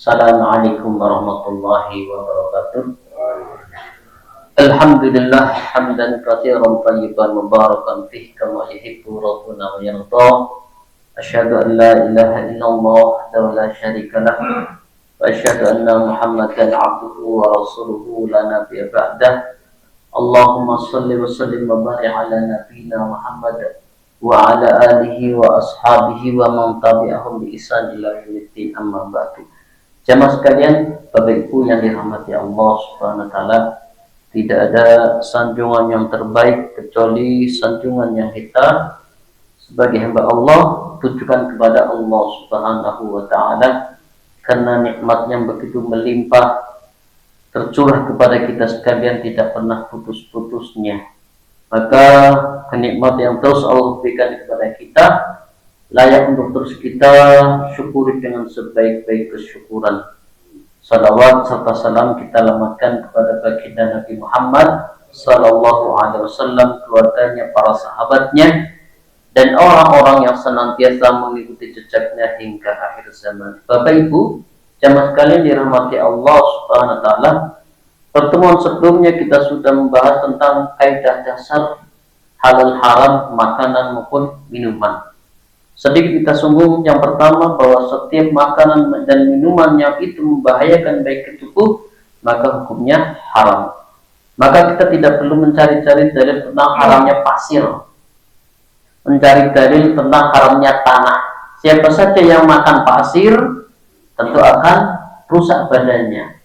Assalamualaikum warahmatullahi wabarakatuh. Alhamdulillah hamdan katsiran thayyiban mubarakan fih kama yuhibbu rabbuna wa yarda. Asyhadu an la ilaha illallah wahdahu la syarika lah wa asyhadu anna Muhammadan abduhu wa rasuluhu la nabiyya ba'dah. Allahumma shalli wa sallim wa barik ala nabiyyina Muhammad wa ala alihi wa ashabihi wa man tabi'ahum bi ihsan ila yaumiddin, amma ba'du. Jamaah sekalian, Bapak Ibu yang dirahmati Allah Subhanahu wa taala, tidak ada sanjungan yang terbaik kecuali sanjungan yang kita sebagai hamba Allah tujukan kepada Allah Subhanahu wa taala, karena nikmat yang begitu melimpah tercurah kepada kita sekalian tidak pernah putus-putusnya. Maka kenikmatan yang terus Allah berikan kepada kita layak untuk terus kita syukuri dengan sebaik-baik kesyukuran. Salawat serta salam kita lamatkan kepada baginda Nabi Muhammad sallallahu alaihi wasallam, keluarganya, para sahabatnya, dan orang-orang yang senantiasa mengikuti jejaknya hingga akhir zaman. Bapak Ibu, jamaah sekalian dirahmati Allah Subhanahu wa taala, pertemuan sebelumnya kita sudah membahas tentang kaidah dasar halal haram makanan maupun minuman. Sedikit kita singgung yang pertama bahwa setiap makanan dan minuman yang itu membahayakan baik ke tubuh maka hukumnya haram. Maka kita tidak perlu mencari-cari dalil tentang haramnya pasir, mencari dalil tentang haramnya tanah. Siapa saja yang makan pasir tentu akan rusak badannya.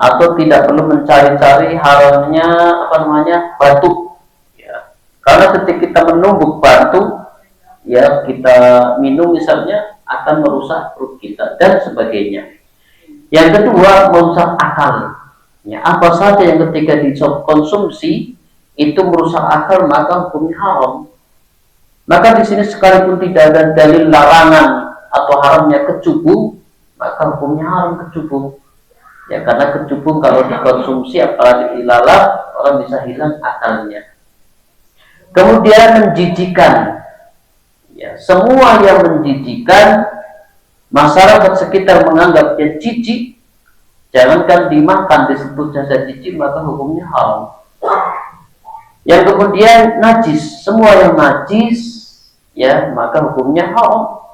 Atau tidak perlu mencari-cari haramnya batu. Ya. Karena ketika kita menumbuk batu, ya, kita minum misalnya akan merusak perut kita dan sebagainya. Yang kedua, merusak akal. Ya, apa saja yang ketika dikonsumsi itu merusak akal maka hukumnya haram. Maka di sini sekalipun tidak ada dalil larangan atau haramnya kecubung, maka hukumnya haram kecubung. Ya, karena kecubung kalau dikonsumsi apalagi dilalap, orang bisa hilang akalnya. Kemudian menjijikan. Ya, semua yang menjijikan, masyarakat sekitar menganggap dia jijik, jangankan dimakan disebut jasa jijik, maka hukumnya haram. Yang kemudian najis, semua yang najis, ya, maka hukumnya haram.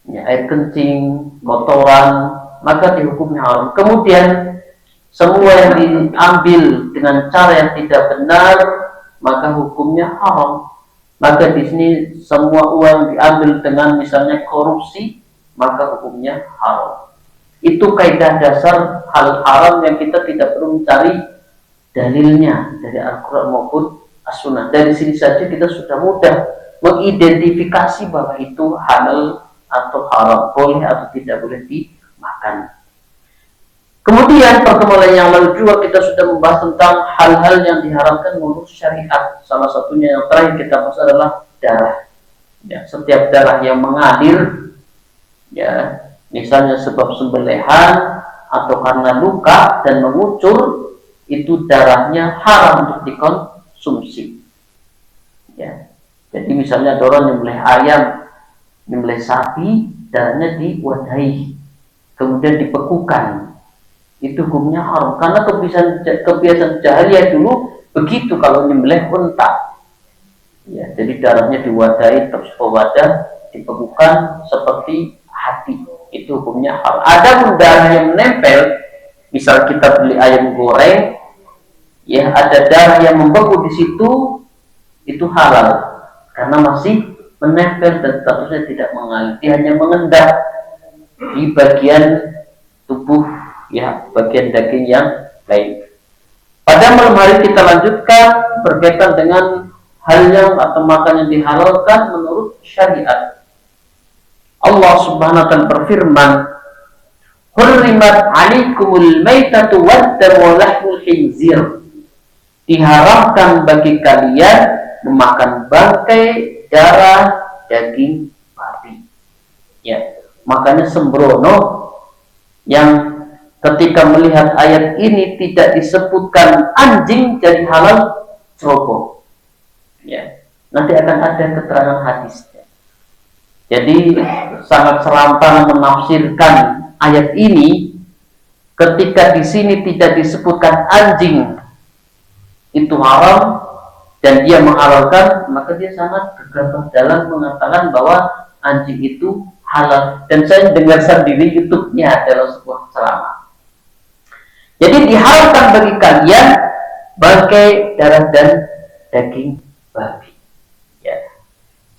Ya, air kencing, kotoran, maka dihukumnya haram. Kemudian semua yang diambil dengan cara yang tidak benar, maka hukumnya haram. Maka di sini semua uang diambil dengan misalnya korupsi, maka hukumnya haram. Itu kaidah dasar hal haram yang kita tidak perlu mencari dalilnya dari Al-Quran maupun As-Sunnah. Dari sini saja kita sudah mudah mengidentifikasi bahwa itu halal atau haram, boleh atau tidak boleh dimakan. Kemudian pertemuan yang lalu juga kita sudah membahas tentang hal-hal yang diharamkan menurut syariat. Salah satunya yang terakhir kita bahas adalah darah. Ya, setiap darah yang mengalir, ya, misalnya sebab sembelihan atau karena luka dan mengucur, itu darahnya haram untuk dikonsumsi. Ya, jadi misalnya ada orang nyembelih ayam, nyembelih sapi, darahnya diwadahi, kemudian dibekukan. Itu hukumnya haram karena kebiasaan jahiliyah dulu begitu kalau nyembelih unta. Ya, jadi darahnya diwadahi terus wadah dibekukan seperti hati. Itu hukumnya haram. Ada darah yang menempel, misal kita beli ayam goreng, ya, ada darah yang membeku di situ, itu halal karena masih menempel dan statusnya tidak mengalir, dia hanya mengendap di bagian tubuh, ya, bagian daging yang lain. Pada malam hari kita lanjutkan berkaitan dengan hal yang atau makan yang dihalalkan menurut syariat. Allah Subhanahu wa taala berfirman, "Hurrimat 'alaikumul maitatu wad-damu wa lahmul khinzir." Diharamkan bagi kalian memakan bangkai, darah, daging babi. Ya, makanya sembrono yang ketika melihat ayat ini tidak disebutkan anjing jadi halal, ceroboh. Ya, nanti akan ada keterangan hadisnya. Jadi sangat serampangan menafsirkan ayat ini ketika di sini tidak disebutkan anjing itu haram dan dia menghalalkan, maka dia sangat gegabah dalam mengatakan bahwa anjing itu halal. Dan saya dengar sendiri YouTube-nya dalam sebuah ceramah. Jadi diharamkan bagi kalian bangkai, darah dan daging babi. Ya.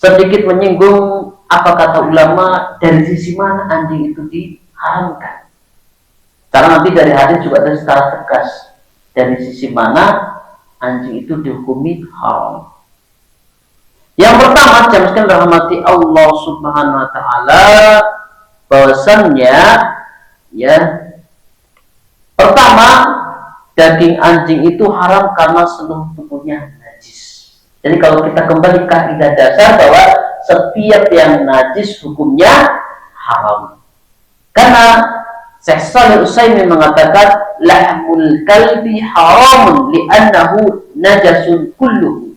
Sedikit menyinggung apa kata ulama dari sisi mana anjing itu diharamkan. Karena nanti dari hadis juga ada secara tegas dari sisi mana anjing itu dihukumi haram. Yang pertama, jamaah sekalian rahmati Allah Subhanahu wa taala, bahwasannya ya, pertama, daging anjing itu haram karena seluruh tubuhnya najis. Jadi kalau kita kembali kaidah dasar bahwa setiap yang najis hukumnya haram. Karena Syekh Shalih Utsaimin mengatakan lahmul kalbi haramun li'annahu najasun kulluhu.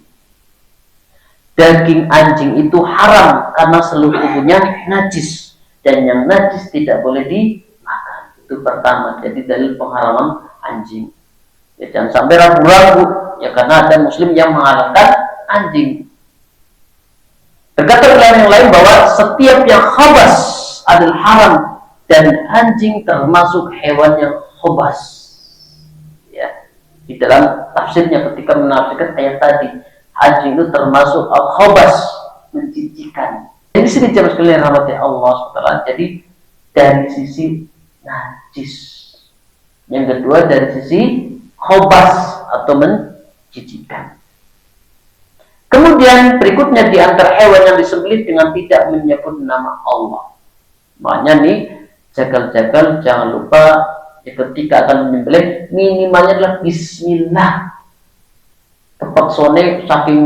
Daging anjing itu haram karena seluruh tubuhnya najis dan yang najis tidak boleh dimakan. Itu pertama. Jadi dalil pengharaman anjing. Ya, jangan sampai ragu-ragu ya, karena ada muslim yang menghalalkan anjing. Berkata ulama yang lain bahwa setiap yang khabas adalah haram dan anjing termasuk hewan yang khobas. Ya, di dalam tafsirnya ketika menafsirkan ayat tadi, anjing itu termasuk khobas, menjijikan. Jadi sini jamaah sekalian rahmati Allah SWT. Jadi dari sisi najis. Yang kedua dari sisi khobas atau menjijikan. Kemudian berikutnya di antara hewan yang disembelih dengan tidak menyebut nama Allah. Makanya nih, jagal-jagal jangan lupa ya, ketika akan menyembelih minimalnya adalah bismillah. Tepat sone saking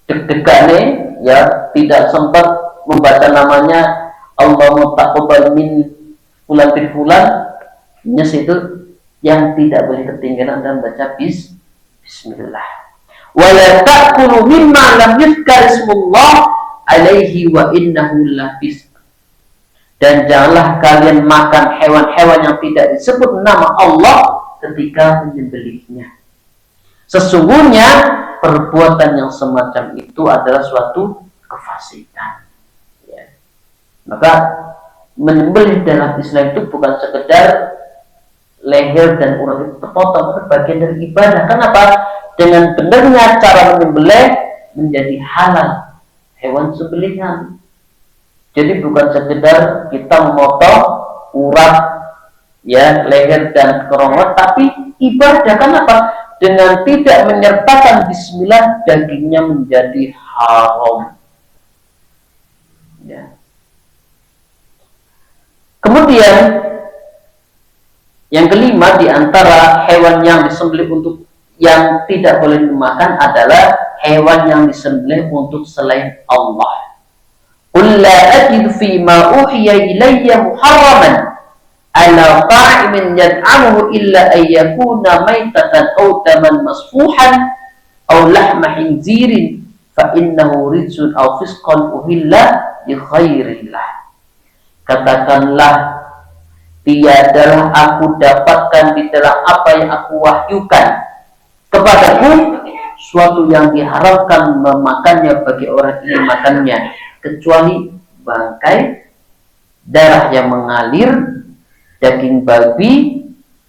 deg-degane ya tidak sempat membaca namanya Allahumma taqabbal min fulan bin fulan. Nyes itu yang tidak boleh ketinggalan dan baca bismillah. Wala ta'kulu mimma lam yuzkar ismullah alaihi wa innahu lafis. Dan janganlah kalian makan hewan-hewan yang tidak disebut nama Allah ketika menyembelihnya. Sesungguhnya perbuatan yang semacam itu adalah suatu kefasikan. Ya. Maka menyembelih dalam Islam itu bukan sekedar leher dan urat itu terpotong, itu bagian dari ibadah. Kenapa? Dengan benarnya cara menyembelih menjadi halal hewan sembelihan. Jadi bukan sekedar kita memotong urat, ya, leher dan kerongkongan, tapi ibadah. Kenapa? Dengan tidak menyertakan bismillah dagingnya menjadi haram. Ya. Kemudian yang kelima di antara hewan yang disembelih untuk yang tidak boleh dimakan adalah hewan yang disembelih untuk selain Allah. Qul la ajidu fi ma uhiya ilayya muharraman ala ta'imin yad'amuhu illa an yakuna maytatan aw daman masfuhan aw lahma khinzirin fa innahu rijsun aw fisqan uhilla li khairillah. Katakanlah, tiadalah aku dapatkan di dalam apa yang aku wahyukan kepadaku suatu yang diharamkan memakannya bagi orang yang makannya, kecuali bangkai, darah yang mengalir, daging babi,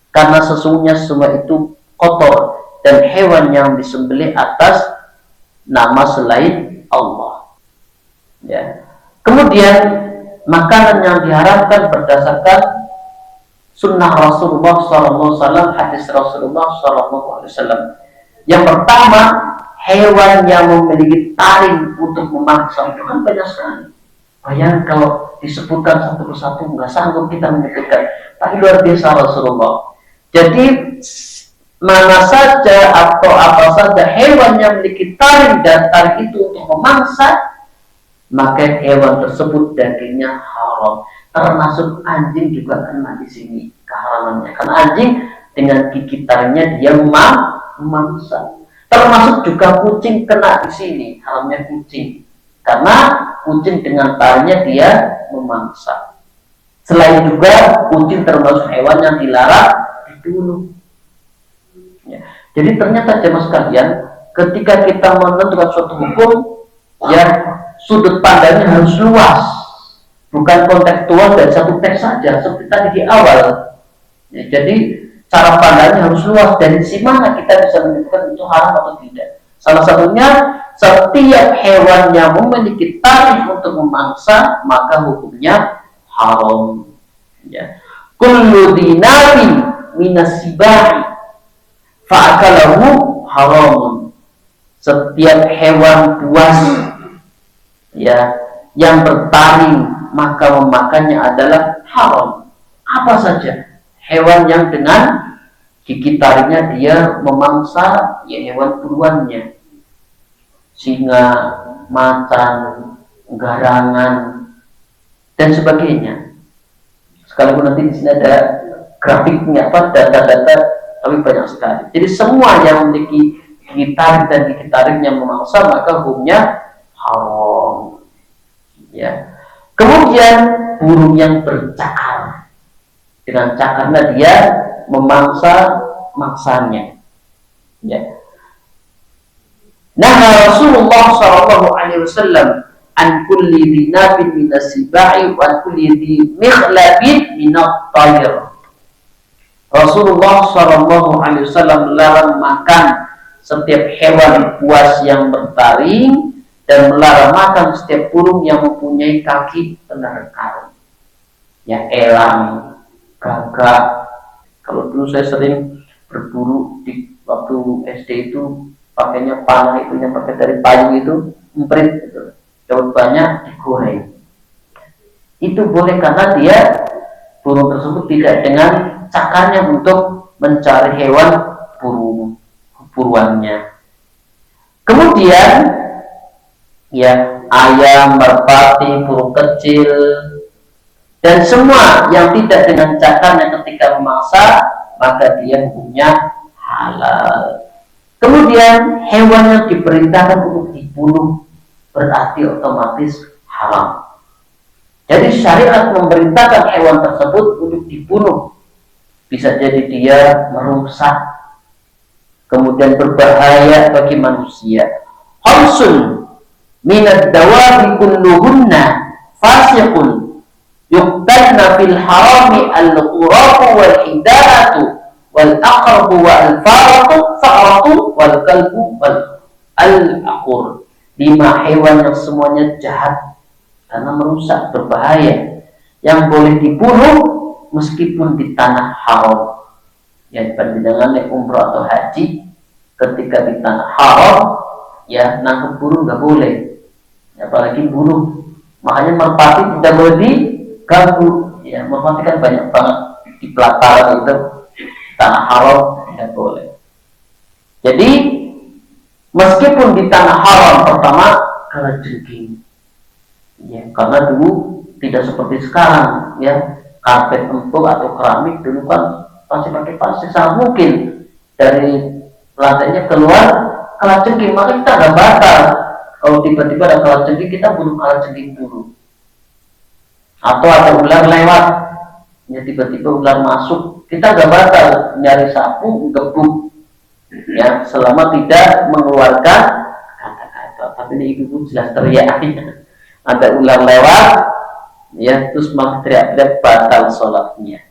karena sesungguhnya semua itu kotor dan hewan yang disembelih atas nama selain Allah. Ya. Kemudian makanan yang diharamkan berdasarkan sunnah Rasulullah SAW, hadis Rasulullah SAW. Yang pertama, hewan yang memiliki taring untuk memangsa itu kan banyak sekali. Bayangkan kalau disebutkan satu persatu nggak sanggup kita menyebutkan, tapi luar biasa Rasulullah. Jadi mana saja atau apa saja hewan yang memiliki taring dan taring itu untuk memangsa, maka hewan tersebut dagingnya haram. Termasuk anjing juga kena di sini keharamannya, karena anjing dengan gigi taringnya dia memangsa. Termasuk juga kucing kena di sini, haramnya kucing, karena kucing dengan taringnya dia memangsa. Selain juga kucing termasuk hewan yang dilarang dibunuh. Ya. Jadi ternyata jemaah sekalian, ketika kita menentukan suatu hukum, ya sudut pandangnya harus luas, bukan kontekstual dari satu teks saja seperti tadi di awal. Ya, jadi cara pandangnya harus luas, dari si mana kita bisa menentukan itu haram atau tidak. Salah satunya, setiap hewan yang memiliki taring untuk memangsa maka hukumnya haram. Ya. Kullu dinabi minas sibahi fa'akalahu haramun. Setiap hewan buas ya yang bertaring maka memakannya adalah haram. Apa saja hewan yang dengan gigi taringnya dia memangsa, ya hewan buruannya, singa, macan, garangan dan sebagainya. Sekalipun nanti di sini ada grafiknya, data-data, tapi banyak sekali. Jadi semua yang memiliki gigi taring dan gigi taringnya memangsa maka hukumnya haram. Ya. Kemudian burung yang bercakar, dengan cakarnya dia memangsa mangsanya. Ya. Nah, Rasulullah SAW an kulli dhinabin minas sibai wa an kulli dhi mikhlabin minat tayr. Rasulullah SAW melarang makan setiap hewan buas yang bertaring dan melarang makan setiap burung yang mempunyai kaki penerkar. Ya, elang, gagak. Kalau dulu saya sering berburu di waktu SD itu pakainya panah itu yang pakai dari payu itu, emprit gitu. Daun banyak digoreng. Itu boleh karena dia burung tersebut tidak dengan cakarnya untuk mencari hewan buruannya. Kemudian ya ayam, merpati, burung kecil dan semua yang tidak dengan cakarnya ketika memangsa maka dia hukumnya halal. Kemudian hewan yang diperintahkan untuk dibunuh berarti otomatis haram. Jadi syariat memerintahkan hewan tersebut untuk dibunuh. Bisa jadi dia merusak, kemudian berbahaya bagi manusia. Khamsun minad dawabi kulluhunna fasiqun yuqtalna fil harami al-qurabu wal hidaratu wal aqrabu wal faratu wal kalbu wal al-aqur. 5 hewan yang semuanya jahat karena merusak, berbahaya, yang boleh dibunuh meskipun di tanah haram. Yang dibandingkan naik umrah atau haji, ketika di tanah haram ya nangkep burung nggak boleh, apalagi burung. Makanya merpati tidak boleh diganggu. Ya, merpati kan banyak banget di pelataran itu, tanah haram tidak boleh. Jadi meskipun di tanah haram, pertama kalajengking, ya karena dulu tidak seperti sekarang, ya karpet empuk atau keramik dulu kan pasti pakai plastik, sangat mungkin dari lantainya keluar kalajengking, maka kita nggak batal kalau tiba-tiba ada kalajengking kita bunuh kalajengking dulu. Atau ada ular lewat, ya tiba-tiba ular masuk, kita nggak batal nyari sapu gebuk, ya selama tidak mengeluarkan kata-kata. Tapi ini ibu jelas teriak ada ular lewat, ya terus malah teriak-teriak, batal sholatnya.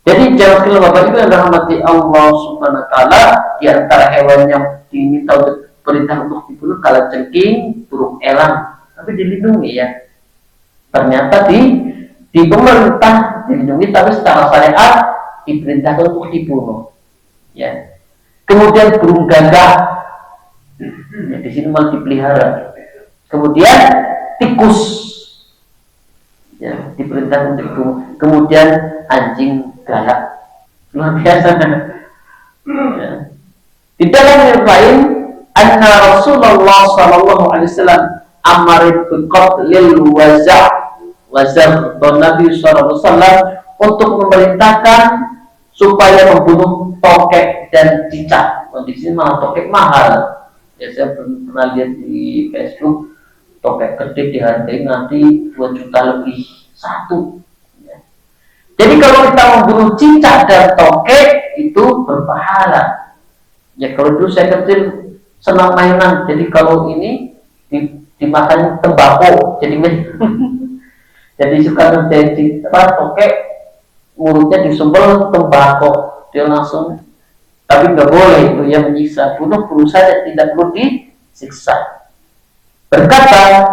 Jadi jangan sekali Bapak Ibu yang dirahmati Allah Subhanahu wa taala, di antara hewan yang diminta untuk perintah untuk dibunuh kalajengking, burung elang, tapi dilindungi ya. Ternyata di pemerintah dilindungi, tapi secara syariat diperintahkan untuk dibunuh. Ya. Kemudian burung gagak, ya, di sini malah dipelihara. Kemudian tikus, ya diperintahkan untuk dibunuh. Kemudian anjing galak, luar biasa. Ya. Di dalam yang lain, anna Rasulullah SAW amarit biqatlil wazar dan Nabi SAW untuk memerintahkan supaya membunuh tokek dan cicak. Di sini malah tokek mahal. Ya, saya pernah lihat di Facebook tokek gede dihargai nanti 2 juta lebih satu. Ya. Jadi kalau kita membunuh cicak dan tokek itu berpahala. Ya kalau dulu saya kecil senang mainan, jadi kalau ini dimakan tembakau, jadi jadi suka terjadi tokek mulutnya disumpel tembakau, dia langsung, tapi nggak boleh itu yang menyiksa, bunuh saja, tidak perlu disiksa. Berkata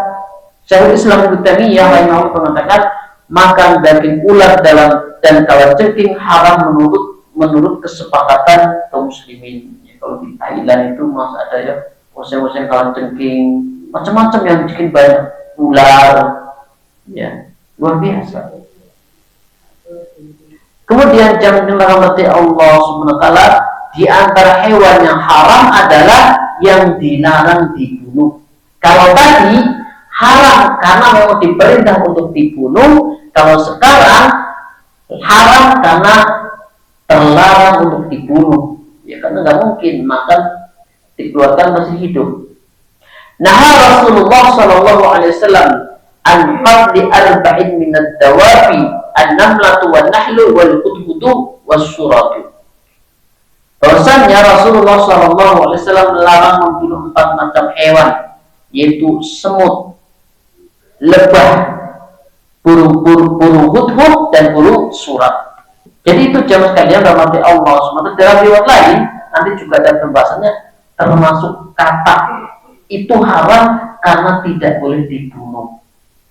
Syekhul Islam Ibnu Taimiyah yang mengatakan makan daging ular dan kalajengking haram menurut kesepakatan kaum muslimin. Kalau di Thailand itu masih ada ya oseng-oseng kalajengking, macam-macam yang bikin banyak ular, ya luar biasa. Kemudian jangan dirahmati Allah Subhanahu wa taala, di antara hewan yang haram adalah yang dilarang dibunuh. Kalau tadi haram karena memang diperintah untuk dibunuh, kalau sekarang haram karena terlarang untuk dibunuh. Ya karena nggak mungkin makan dikeluarkan masih hidup. Nah Rasulullah Shallallahu Alaihi Wasallam an qatli arba'in min ad-dawabi an-namlatu wan-nahlu wal-hudhudu was-suratu. Bahwasanya Rasulullah Shallallahu Alaihi Wasallam melarang membunuh 4 macam hewan, yaitu semut, lebah, burung hudhud dan burung surat. Jadi itu jamaah sekalian rahmati Allah. Sementara dalam riwayat lain nanti juga ada pembahasannya, termasuk katak itu haram karena tidak boleh dibunuh.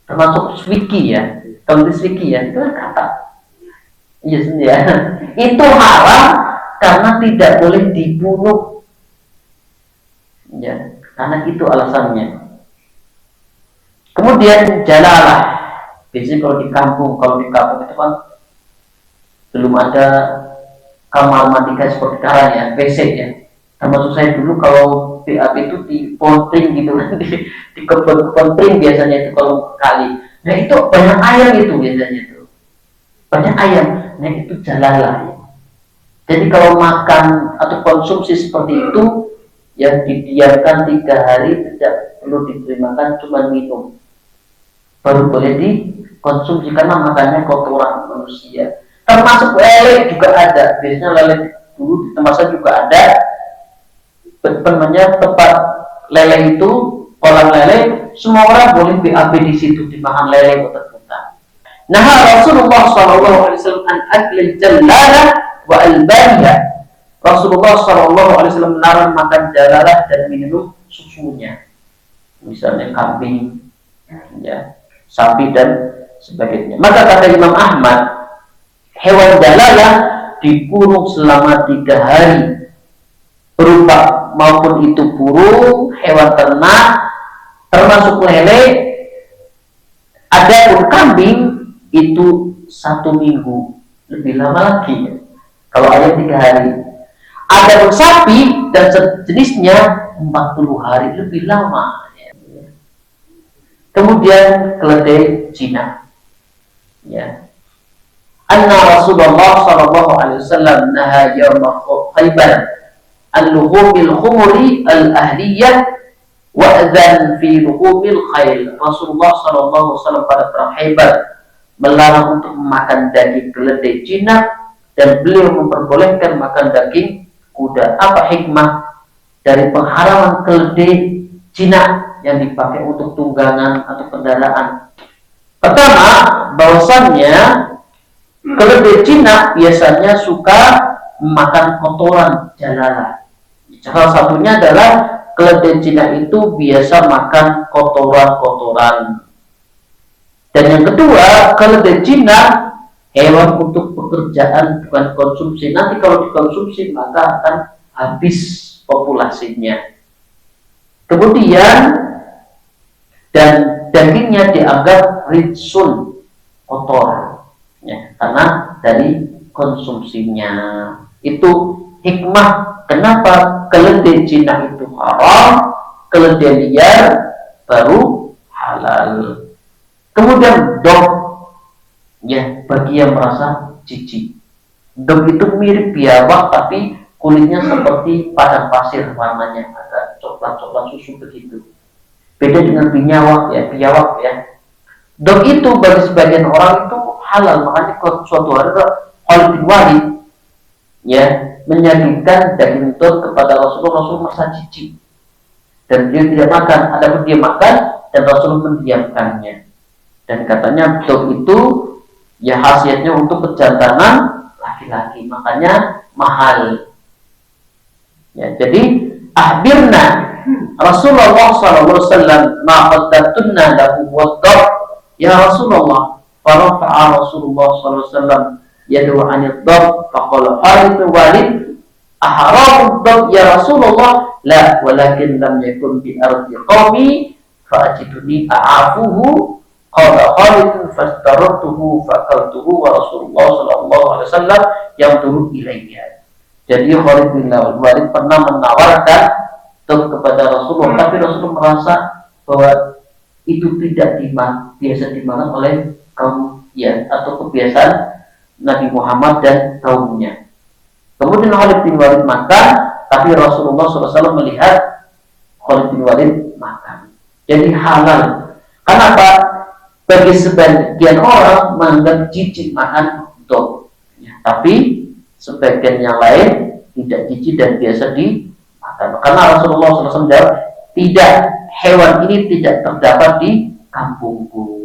Termasuk swiki ya, kalau di swiki ya itu katak. Yes, ya. Itu haram karena tidak boleh dibunuh. Ya, karena itu alasannya. Kemudian jalalah. Biasanya kalau di kampung itu kan belum ada kamar mandi seperti sekarang ya, WC ya. Termasuk saya dulu kalau BAP itu di pontring gitu, di kebun biasanya itu kalau kali. Nah itu banyak ayam itu biasanya itu, banyak ayam. Nah itu jalalah ya. Jadi kalau makan atau konsumsi seperti itu, yang didiamkan 3 hari tidak perlu diterimakan, cuma minum, baru boleh dikonsumsi karena makannya kotoran manusia. Termasuk lele juga ada, biasanya lele dulu di tempat saya juga ada, namanya tempat lele itu, kolam lele, semua orang boleh BAB di situ, dimakan lele putar-putar. Nah Rasulullah SAW an aklil jalalah wa al-bariha. Rasulullah SAW melarang makan jalalah dan minum susunya, misalnya kambing, ya, sapi dan sebagainya. Maka kata Imam Ahmad, hewan jalalah dikurung selama 3 hari, berupa maupun itu burung, hewan ternak, termasuk lele. Adapun kambing itu 1 minggu, lebih lama lagi. Kalau ayam 3 hari. Adapun sapi dan sejenisnya 40 hari, lebih lama. Kemudian keledai Cina. Ya. Anna Rasulullah sallallahu alaihi wasallam naha yaum Khaybar al-luhumil khumuri al-ahliyah wa adzan fi luhumil khayl. Rasulullah sallallahu alaihi wasallam pada perang Khaybar melarang untuk memakan daging keledai Cina dan beliau memperbolehkan makan daging kuda. Apa hikmah dari pengharaman keledai Cina yang dipakai untuk tunggangan atau kendaraan? Pertama, bahwasannya keledai Cina biasanya suka memakan kotoran jalalah. Salah satunya adalah keledai Cina itu biasa makan kotoran-kotoran. Dan yang kedua, keledai Cina hewan untuk pekerjaan, bukan konsumsi. Nanti kalau dikonsumsi maka akan habis populasinya. Kemudian dan dagingnya dianggap ritsun, kotor, ya, karena dari konsumsinya. Itu hikmah kenapa keledai Cina itu haram, keledai liar baru halal. Kemudian dog, ya, bagi yang merasa jijik. Dog itu mirip biawak tapi kulitnya seperti padang pasir, warnanya agak coklat-coklat susu begitu. Beda dengan biawak ya. Dog itu bagi sebagian orang itu halal, makanya suatu hari Khalid bin Walid ya menyajikan daging dog kepada Rasulullah. Rasul merasa jijik dan dia tidak makan. Adapun dia makan dan Rasul mendiamkannya. Dan katanya dog itu ya khasiatnya untuk kejantanan laki-laki, makanya mahal. Ya, jadi akhirnya Rasulullah SAW maqaddatunna lahu wadda. Ya Rasulullah, farafa'a Rasulullah SAW yadu anid dab, faqala Khalid bin Walid ahramu dab ya Rasulullah, la walakin lam yakun bi ardi qawmi fa'ajiduni a'afuhu. Qala Khalid fastaratuhu fakaltuhu wa Rasulullah SAW yang turun ilayya. Jadi Khalid bin Walid pernah menawarkan dab kepada Rasulullah, tapi Rasulullah merasa bahwa itu tidak biasa dimakan oleh kaum ya, atau kebiasaan Nabi Muhammad dan kaumnya. Kemudian Khalid bin Walid makan, tapi Rasulullah SAW melihat Khalid bin Walid makan. Jadi halal. Kenapa? Bagi sebagian orang menganggap jijik makan dog, ya, tapi sebagian yang lain tidak jijik dan biasa dimakan. Karena Rasulullah SAW jawab, tidak, hewan ini tidak terdapat di kampungku.